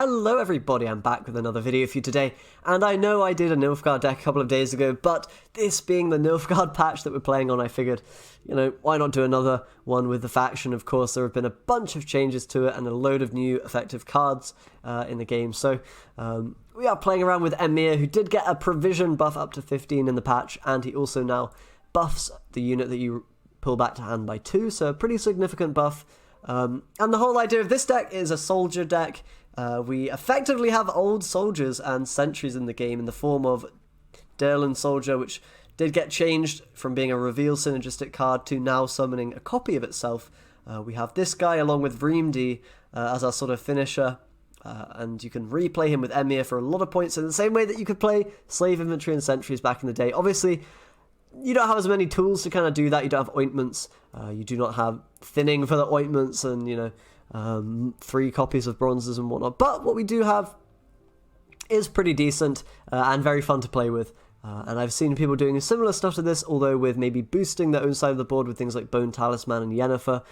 Hello everybody, I'm back with another video for you today, and I know I did a Nilfgaard deck a couple of days ago, but this being the Nilfgaard patch that we're playing on, I figured, why not do another one with the faction. Of course, there have been a bunch of changes to it and a load of new effective cards in the game, so we are playing around with Emhyr, who did get a provision buff up to 15 in the patch, and he also now buffs the unit that you pull back to hand by 2, so a pretty significant buff. And the whole idea of this deck is a soldier deck. We effectively have old soldiers and sentries in the game in the form of Derlin Soldier, which did get changed from being a reveal synergistic card to now summoning a copy of itself. We have this guy along with Vreemd as our sort of finisher, and you can replay him with Emhyr for a lot of points in the same way that you could play Slave Infantry and Sentries back in the day. Obviously, you don't have as many tools to kind of do that. You don't have ointments, you do not have thinning for the ointments, and 3 copies of bronzes and whatnot, but what we do have is pretty decent and very fun to play with, and I've seen people doing similar stuff to this, although with maybe boosting their own side of the board with things like Bone Talisman and Yennefer.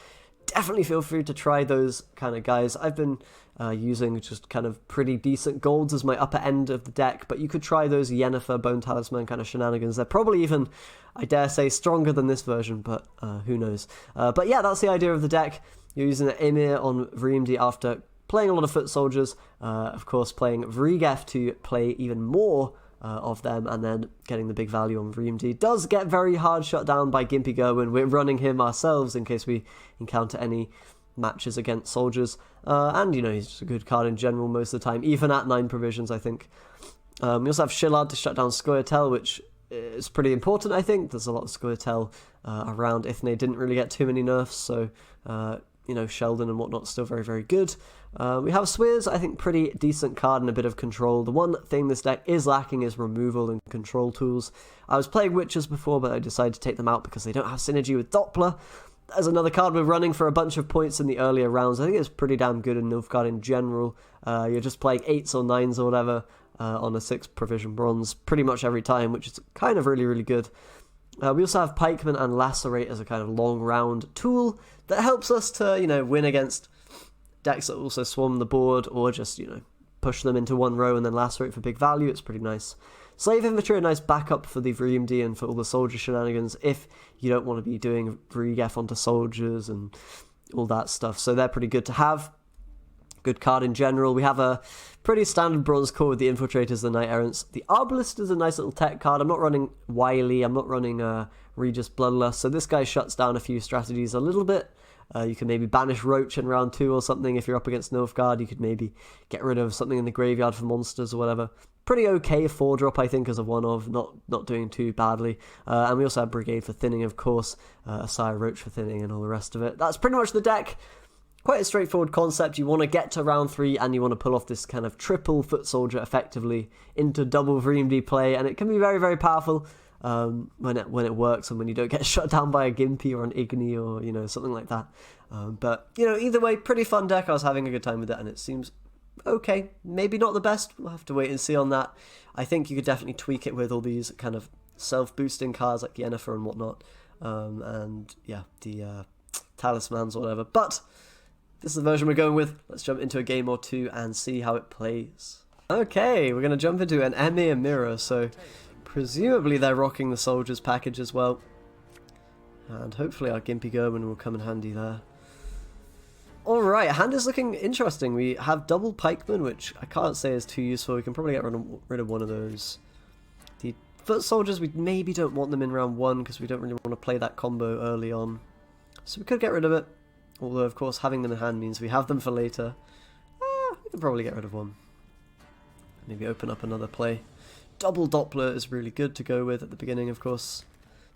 Definitely feel free to try those kind of guys. I've been using just kind of pretty decent golds as my upper end of the deck, but you could try those Yennefer, Bone Talisman kind of shenanigans. They're probably even, I dare say, stronger than this version, but who knows. But yeah, that's the idea of the deck. You're using an Emhyr on Vreemd after playing a lot of foot soldiers, of course playing Vrygef to play even more of them, and then getting the big value on Vreemd. Does get very hard shut down by Gimpy Gerwin. We're running him ourselves in case we encounter any matches against soldiers, and he's just a good card in general most of the time, even at 9 provisions, I think. We also have Shillard to shut down Scoia'tael, which is pretty important, I think. There's a lot of Scoia'tael around. Ithne didn't really get too many nerfs, so Sheldon and whatnot still very, very good. We have Swiz, I think pretty decent card and a bit of control. The one thing this deck is lacking is removal and control tools. I was playing Witches before, but I decided to take them out because they don't have synergy with Doppler. There's another card we're running for a bunch of points in the earlier rounds. I think it's pretty damn good in Nilfgaard in general. You're just playing 8s or 9s or whatever on a 6 provision bronze pretty much every time, which is kind of really, really good. We also have Pikeman and Lacerate as a kind of long round tool that helps us to, win against decks that also swarm the board, or just, push them into one row and then Lacerate for big value. It's pretty nice. Slave Infantry, a nice backup for the Vreemd and for all the soldier shenanigans if you don't want to be doing Vrygef onto soldiers and all that stuff. So they're pretty good to have. Good card in general. We have a pretty standard bronze core with the Infiltrators, the Knight Errants. The Arbalist is a nice little tech card. I'm not running Wily, I'm not running Regis Bloodlust, so this guy shuts down a few strategies a little bit. You can maybe banish Roach in round 2 or something if you're up against Nilfgaard. You could maybe get rid of something in the graveyard for monsters or whatever. Pretty okay 4-drop, I think, as a one-of, not doing too badly. And we also have Brigade for thinning, of course, Asire Roach for thinning and all the rest of it. That's pretty much the deck. Quite a straightforward concept. You want to get to round 3 and you want to pull off this kind of triple foot soldier effectively into double Vreemd play, and it can be very, very powerful when it works and when you don't get shut down by a Gimpy or an Igni or something like that. But either way, pretty fun deck. I was having a good time with it, and it seems okay. Maybe not the best. We'll have to wait and see on that. I think you could definitely tweak it with all these kind of self-boosting cards like Yennefer and whatnot, and yeah, the talismans or whatever. But this is the version we're going with. Let's jump into a game or two and see how it plays. Okay, we're going to jump into an Emhyr mirror, so presumably they're rocking the soldiers package as well. And hopefully our Gimpy Gerwin will come in handy there. Alright, hand is looking interesting. We have double pikemen, which I can't say is too useful. We can probably get rid of one of those. The foot soldiers, we maybe don't want them in round 1 because we don't really want to play that combo early on. So we could get rid of it. Although, of course, having them in hand means we have them for later. We can probably get rid of one. Maybe open up another play. Double Doppler is really good to go with at the beginning, of course.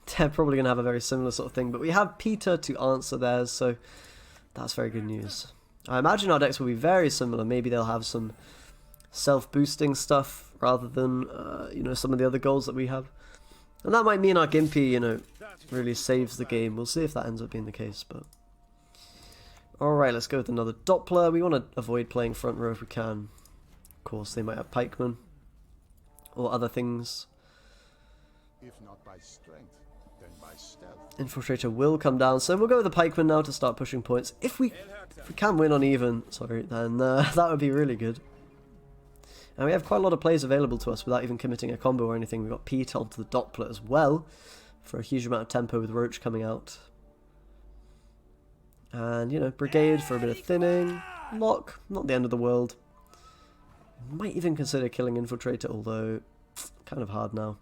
They're probably going to have a very similar sort of thing. But we have Peter to answer theirs, so that's very good news. I imagine our decks will be very similar. Maybe they'll have some self-boosting stuff rather than, some of the other goals that we have. And that might mean our Gimpy, really saves the game. We'll see if that ends up being the case, but alright, let's go with another Doppler. We want to avoid playing front row if we can. Of course, they might have pikemen or other things. If not by strength, then by stealth. Infiltrator will come down, so we'll go with the pikemen now to start pushing points. If we can win on even, then that would be really good. And we have quite a lot of plays available to us without even committing a combo or anything. We've got Pete onto the Doppler as well, for a huge amount of tempo with Roach coming out. And, you know, Brigade for a bit of thinning. Lock, not the end of the world. Might even consider killing Infiltrator, although kind of hard now.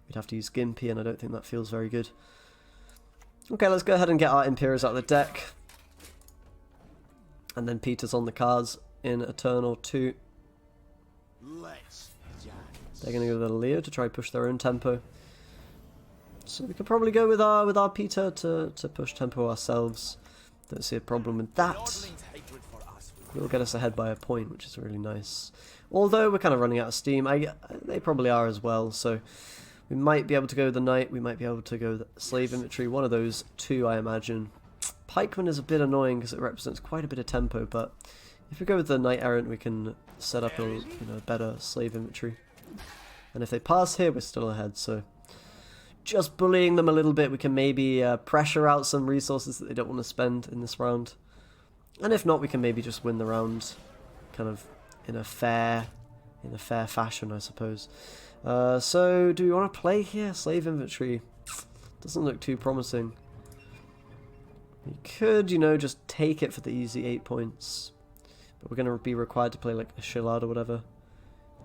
We'd have to use Gimpy, and I don't think that feels very good. Okay, let's go ahead and get our Imperials out of the deck. And then Peter's on the cards in a turn or two. They're going to go with a Leo to try push their own tempo. So we could probably go with our Peter to push tempo ourselves. Don't see a problem with that. It'll get us ahead by a point, which is really nice. Although we're kind of running out of steam. They probably are as well, so we might be able to go with the Knight, we might be able to go with the Slave Infantry, one of those two I imagine. Pikeman is a bit annoying because it represents quite a bit of tempo, but if we go with the Knight Errant we can set up a better Slave Infantry. And if they pass here we're still ahead, so just bullying them a little bit, we can maybe pressure out some resources that they don't want to spend in this round. And if not, we can maybe just win the round kind of in a fair fashion, I suppose. So do we want to play here? Slave Infantry doesn't look too promising. We could, you know, just take it for the easy 8 points. But we're going to be required to play like a Shillard or whatever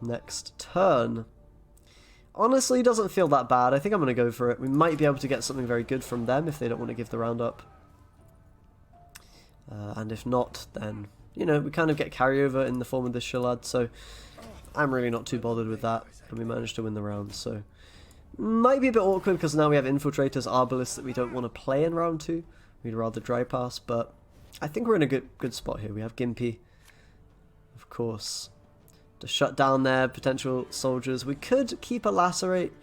next turn. Honestly, doesn't feel that bad. I think I'm going to go for it. We might be able to get something very good from them if they don't want to give the round up. And if not, then, you know, we kind of get carryover in the form of this Shillard. So I'm really not too bothered with that. And we managed to win the round. So might be a bit awkward because now we have Infiltrators, Arbalists that we don't want to play in round 2. We'd rather dry pass, but I think we're in a good spot here. We have Gimpy, of course, to shut down their potential soldiers. We could keep a Lacerate,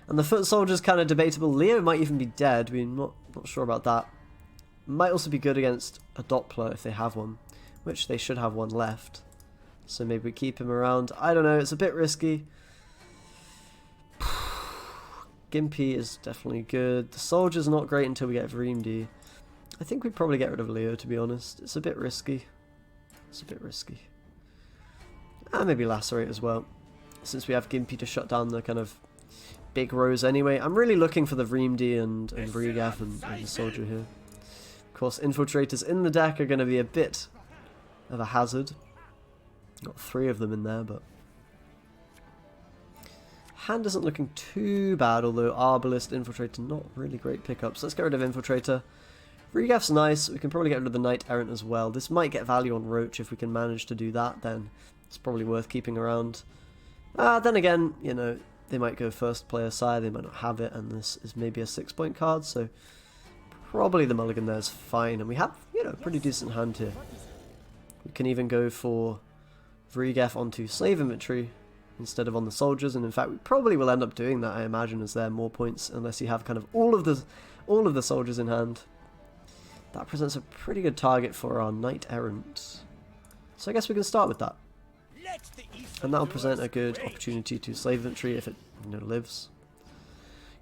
and the foot soldier's kind of debatable. Leo might even be dead. We're not sure about that. Might also be good against a Doppler if they have one, which they should have one left. So maybe we keep him around. I don't know, it's a bit risky. Gimpy is definitely good. The soldier's not great until we get Vreemd. I think we'd probably get rid of Leo, to be honest. It's a bit risky. It's a bit risky. And maybe Lacerate as well, since we have Gimpy to shut down the kind of big rows anyway. I'm really looking for the Vreemd and Vrygaf and the soldier here. Of course, Infiltrators in the deck are going to be a bit of a hazard. Got 3 of them in there, but hand isn't looking too bad, although Arbalist, Infiltrator, not really great pickups. Let's get rid of Infiltrator. Vrygaf's nice. We can probably get rid of the Knight Errant as well. This might get value on Roach. If we can manage to do that, then it's probably worth keeping around. Then again, you know, they might go first player side, they might not have it, and this is maybe a 6-point card, so probably the mulligan there is fine. And we have, you know, a pretty decent hand here. We can even go for Vrygaf onto Slave Infantry instead of on the soldiers, and in fact we probably will end up doing that, I imagine, as there are more points, unless you have kind of all of the soldiers in hand. That presents a pretty good target for our Knight Errant. So I guess we can start with that. And that'll present a good opportunity to Slave Infantry if it, you know, lives.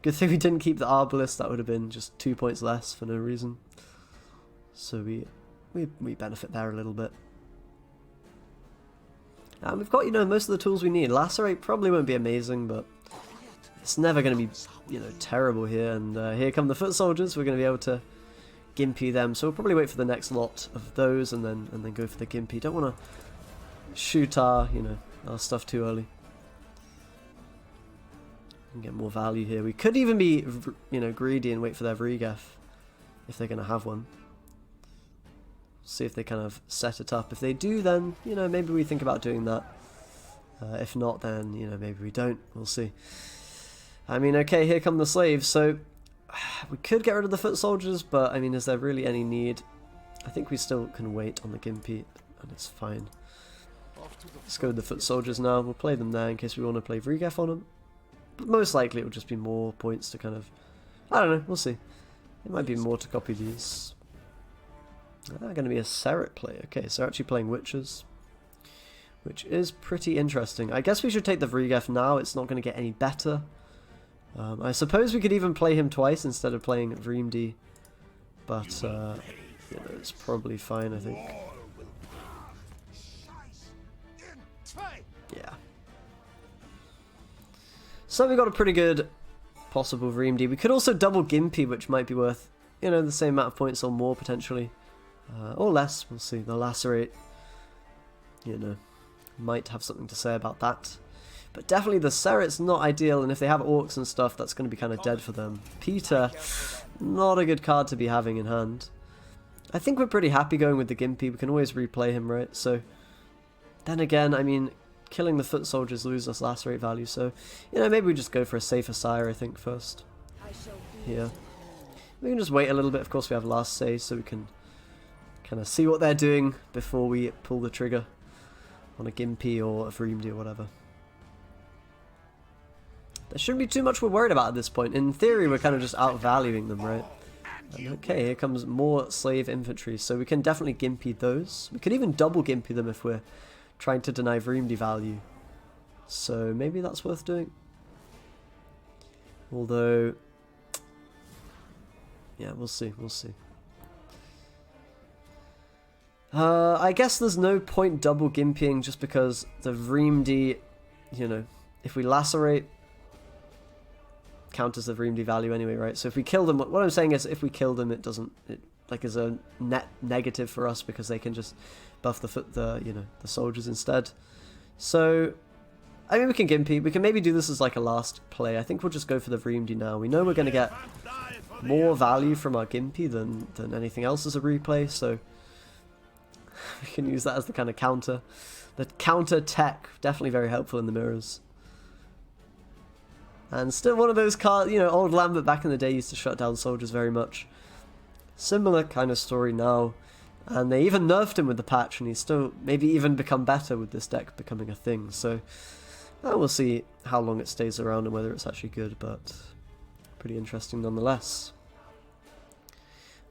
Good thing we didn't keep the Arbalist, that would have been just 2 points less for no reason. So we benefit there a little bit. And we've got, you know, most of the tools we need. Lacerate probably won't be amazing, but it's never going to be, you know, terrible here. And here come the foot soldiers. We're going to be able to Gimpy them. So we'll probably wait for the next lot of those and then go for the Gimpy. Don't want to shoot our, you know, our stuff too early. And get more value here. We could even be, you know, greedy and wait for their Vrygaf if they're going to have one. See if they kind of set it up. If they do, then, you know, maybe we think about doing that. If not, then, you know, maybe we don't. We'll see. I mean, okay, here come the slaves. So we could get rid of the foot soldiers, but I mean, is there really any need? I think we still can wait on the Gimpy, and it's fine. Let's go with the foot soldiers now. We'll play them there in case we want to play Vrygaf on them. But most likely it will just be more points to kind of, I don't know, we'll see. It might be more to copy these. Going to be a Serret play. Okay, so actually playing Witches, which is pretty interesting. I guess we should take the Vrygaf now. It's not going to get any better. I suppose we could even play him twice instead of playing Vreemd, but you know, it's probably fine, I think. Yeah, So we got a pretty good possible Reamd. We could also double Gimpy, which might be worth, you know, the same amount of points or more potentially. Or less, we'll see. The Lacerate, you know, might have something to say about that. But definitely the Seret's not ideal, and if they have Orcs and stuff, that's going to be kind of dead for them. Peter, not a good card to be having in hand. I think we're pretty happy going with the Gimpy. We can always replay him, right? So, then again, I mean, killing the foot soldiers loses us Lacerate value, so, you know, maybe we just go for a safer Sire, I think, first. Here. We can just wait a little bit. Of course, we have last say, so we can kind of see what they're doing before we pull the trigger on a Gimpy or a Vreemd or whatever. There shouldn't be too much we're worried about at this point. In theory, we're kind of just outvaluing them, right? And okay, here comes more slave infantry, so we can definitely Gimpy those. We could even double Gimpy them if we're trying to deny Vreemd value. So maybe that's worth doing. Although, yeah, we'll see, we'll see. I guess there's no point double Gimpying just because the Vreemd, you know, if we Lacerate, counters the Vreemd value anyway, right? So if we kill them, what I'm saying is if we kill them, it doesn't, it like is a net negative for us because they can just buff the soldiers instead. So I mean, we can Gimpy. We can maybe do this as like a last play. I think we'll just go for the Vreemd now. We know we're going to get more value from our Gimpy than anything else as a replay, so we can use that as the kind of counter. The counter tech, definitely very helpful in the mirrors. And still one of those cards, you know, old Lambert back in the day used to shut down soldiers very much. Similar kind of story now. And they even nerfed him with the patch, and he's still maybe even become better with this deck becoming a thing. So we'll see how long it stays around and whether it's actually good, but pretty interesting nonetheless.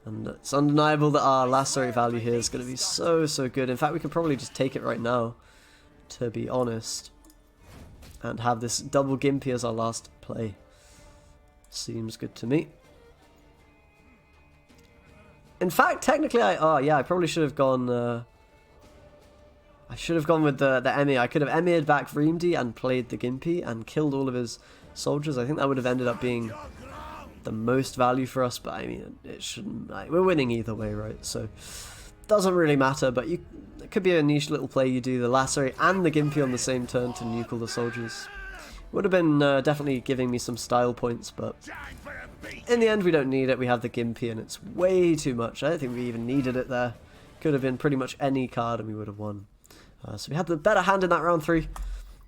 And it's undeniable that our Lacerate value here is going to be so good. In fact, we could probably just take it right now, to be honest, and have this double Gimpy as our last play. Seems good to me. In fact, technically, I probably should have gone. I should have gone with the Emhyr. I could have Emhyr'd back Vreemd and played the Gimpy and killed all of his soldiers. I think that would have ended up being the most value for us. But I mean, it shouldn't. We're winning either way, right? So doesn't really matter. But it could be a niche little play. You do the Lacerate and the Gimpy on the same turn to nuke all the soldiers. Would have been definitely giving me some style points, but in the end we don't need it. We have the Gimpy and it's way too much. I don't think we even needed it there. Could have been pretty much any card and we would have won. So we had the better hand in that round 3.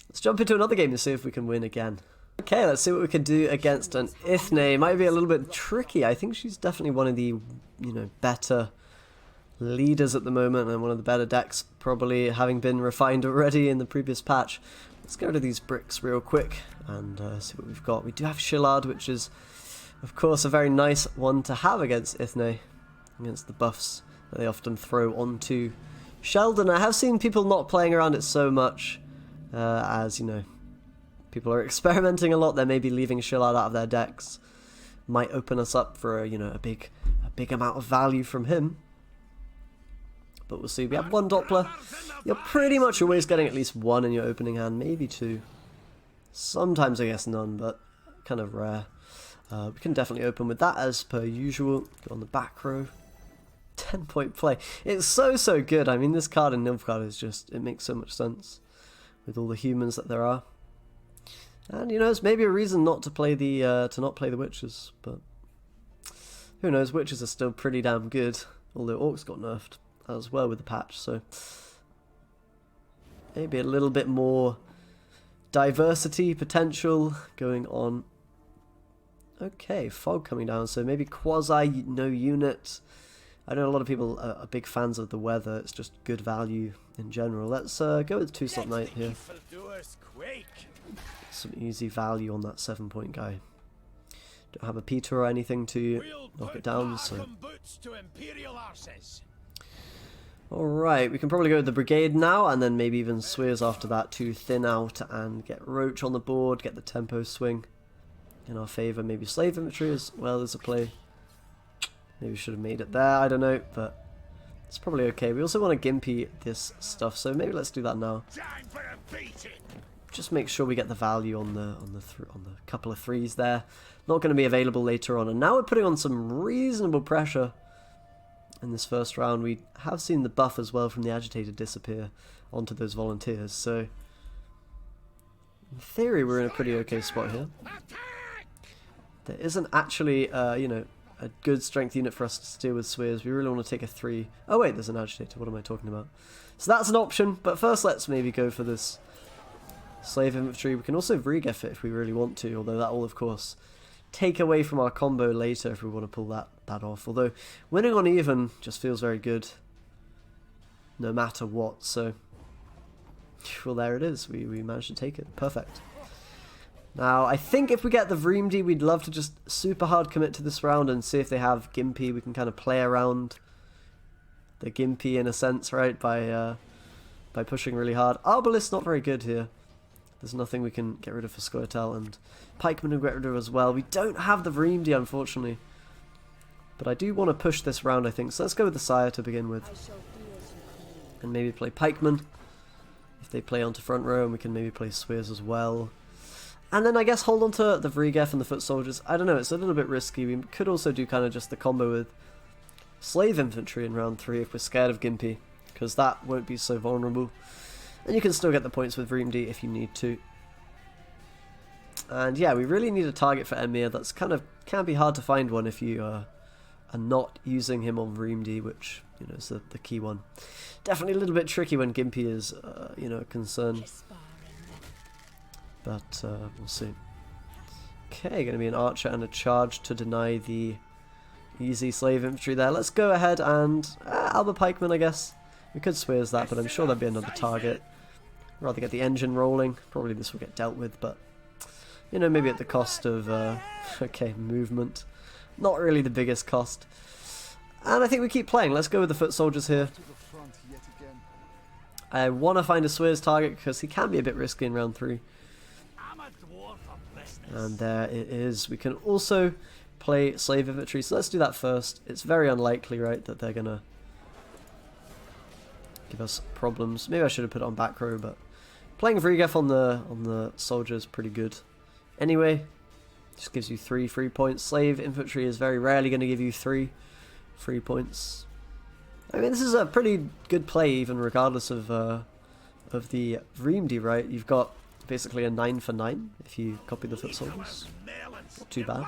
Let's jump into another game to see if we can win again. Okay, let's see what we can do against an Ithne. Might be a little bit tricky. I think she's definitely one of the, better leaders at the moment and one of the better decks, probably having been refined already in the previous patch. Let's go to these bricks real quick and see what we've got. We do have Shillard, which is, of course, a very nice one to have against Ithne, against the buffs that they often throw onto Sheldon. I have seen people not playing around it so much, as, people are experimenting a lot. They're maybe leaving Shillard out of their decks. Might open us up for, a big amount of value from him. But we'll see. We have 1 Doppler. You're pretty much always getting at least 1 in your opening hand, maybe 2. Sometimes I guess none, but kind of rare. We can definitely open with that as per usual. Go on the back row. 10-point play. It's so good. I mean, this card in Nilfgaard is just, it makes so much sense with all the humans that there are. And it's maybe a reason not to play the the witches, but who knows? Witches are still pretty damn good, although orcs got nerfed as well with the patch, so maybe a little bit more diversity potential going on. Okay, fog coming down, so maybe quasi no unit. I know a lot of people are big fans of the weather. It's just good value in general. Let's go with 2-slot knight here. Some easy value on that 7-point guy. Don't have a Peter or anything to knock it down, so alright, we can probably go with the brigade now, and then maybe even Swears after that to thin out and get Roach on the board, get the tempo swing in our favour. Maybe slave infantry as well as a play. Maybe we should have made it there, I don't know, but it's probably okay. We also want to Gimpy this stuff, so maybe let's do that now. just make sure we get the value on the couple of 3s there. Not going to be available later on. And now we're putting on some reasonable pressure in this first round. We have seen the buff as well from the agitated disappear onto those volunteers. So in theory, we're in a pretty okay spot here. There isn't actually, you know, a good strength unit for us to steal with Swears. We really want to take a 3. Oh wait, there's an agitator. What am I talking about? So that's an option. But first, let's maybe go for this slave infantry. We can also Vrigef it if we really want to, although that will, of course, take away from our combo later if we want to pull that off. Although winning on even just feels very good no matter what. So, well, there it is. We managed to take it. Perfect. Now, I think if we get the Vreemdi, we'd love to just super hard commit to this round and see if they have Gimpy. We can kind of play around the Gimpy in a sense, right, by pushing really hard. Arbalist not very good here. There's nothing we can get rid of for Squirtle, and Pikeman will get rid of as well. We don't have the Vreemdi, unfortunately. But I do want to push this round, I think. So let's go with the Sire to begin with. And maybe play Pikeman if they play onto front row, and we can maybe play Swears as well. And then I guess hold on to the Vrigef and the Foot Soldiers. I don't know, it's a little bit risky. We could also do kind of just the combo with Slave Infantry in round 3 if we're scared of Gimpy, because that won't be so vulnerable. And you can still get the points with Vreemdi if you need to. And yeah, we really need a target for Emhyr. That's kind of can be hard to find one if you are not using him on Vreemdi, which, you know, is the key one. Definitely a little bit tricky when Gimpy is, you know, a concern. But we'll see. Okay, going to be an archer and a charge to deny the easy slave infantry there. Let's go ahead and Alba Pikeman, I guess. We could Swears that, but I'm sure there'll be another target. Rather get the engine rolling. Probably this will get dealt with, but you know, maybe at the cost of okay, movement. Not really the biggest cost. And I think we keep playing. Let's go with the Foot Soldiers here. I want to find a Swears target because he can be a bit risky in round 3. And there it is. We can also play Slave Infantry, so let's do that first. It's very unlikely, right, that they're going to give us problems. Maybe I should have put it on back row, but playing Vrigef on the soldier is pretty good. Anyway, just gives you 3 free points. Slave Infantry is very rarely going to give you 3 free points. I mean, this is a pretty good play, even regardless of the Vreemdi, right? You've got basically a 9 for 9 if you copy the Foot Soldiers. Not too bad.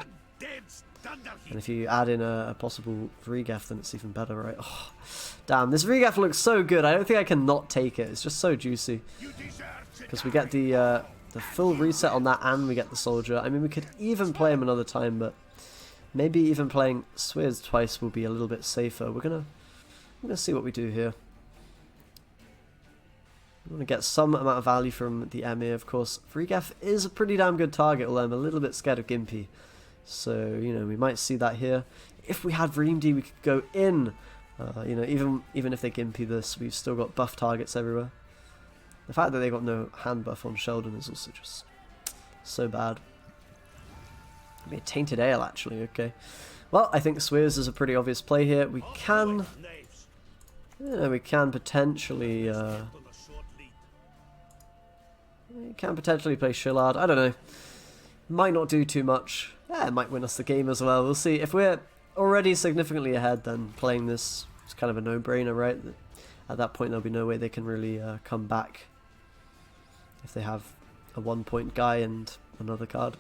And if you add in a possible Vrigef, then it's even better, right? Oh, damn, this Vrigef looks so good. I don't think I can not take it. It's just so juicy. Because we get the full reset on that and we get the soldier. I mean, we could even play him another time, but maybe even playing Swears twice will be a little bit safer. We're gonna see what we do here. We want to get some amount of value from the Emhyr, of course. Vrigef is a pretty damn good target, although I'm a little bit scared of Gimpy. So, you know, we might see that here. If we had Vreemdi, we could go in. You know, even if they Gimpy this, we've still got buff targets everywhere. The fact that they got no hand buff on Sheldon is also just so bad. Maybe a Tainted Ale, actually, okay. Well, I think Swears is a pretty obvious play here. We can... Yeah, we can potentially... we can potentially play Shillard. I don't know. Might not do too much. Yeah, it might win us the game as well. We'll see. If we're already significantly ahead, then playing this is kind of a no-brainer, right? At that point, there'll be no way they can really come back if they have a 1-point guy and another card.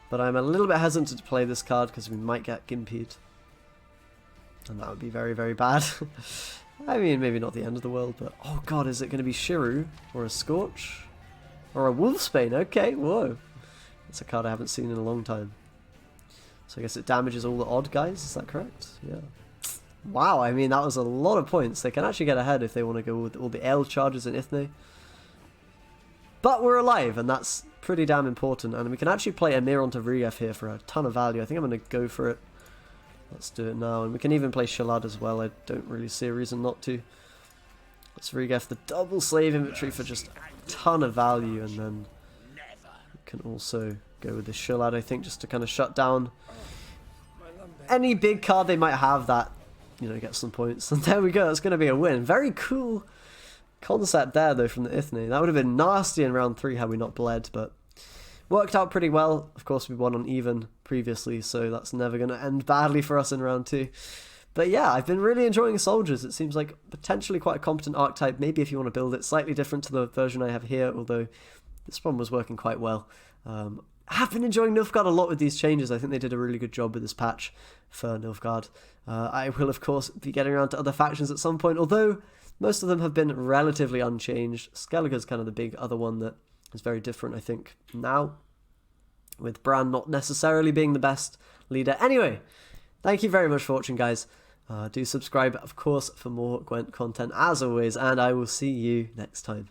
But I'm a little bit hesitant to play this card because we might get Gimpied. And that would be very, very bad. I mean, maybe not the end of the world, but... Oh god, is it going to be Shiru? Or a Scorch? Or a Wolfsbane? Okay, whoa. That's a card I haven't seen in a long time. So I guess it damages all the odd guys, is that correct? Yeah. Wow, I mean, that was a lot of points. They can actually get ahead if they want to go with all the L charges in Ithne. But we're alive, and that's pretty damn important. And we can actually play Emhyr onto Vrigef here for a ton of value. I think I'm going to go for it. Let's do it now. And we can even play Shalad as well. I don't really see a reason not to. Let's Vrigef the double slave infantry for just a ton of value. And then we can also go with the Shalad, I think, just to kind of shut down any big card they might have that, you know, get some points. And there we go. That's going to be a win. Very cool concept there, though, from the Ithne. That would have been nasty in round 3 had we not bled, but worked out pretty well. Of course, we won on even previously, so that's never going to end badly for us in round 2. But yeah, I've been really enjoying soldiers. It seems like potentially quite a competent archetype, maybe if you want to build it slightly different to the version I have here, although this one was working quite well. I have been enjoying Nilfgaard a lot with these changes. I think they did a really good job with this patch for Nilfgaard. I will, of course, be getting around to other factions at some point, although most of them have been relatively unchanged. Skellige's kind of the big other one that is very different, I think, now, with Bran not necessarily being the best leader. Anyway, thank you very much for watching, guys. Do subscribe, of course, for more Gwent content, as always, and I will see you next time.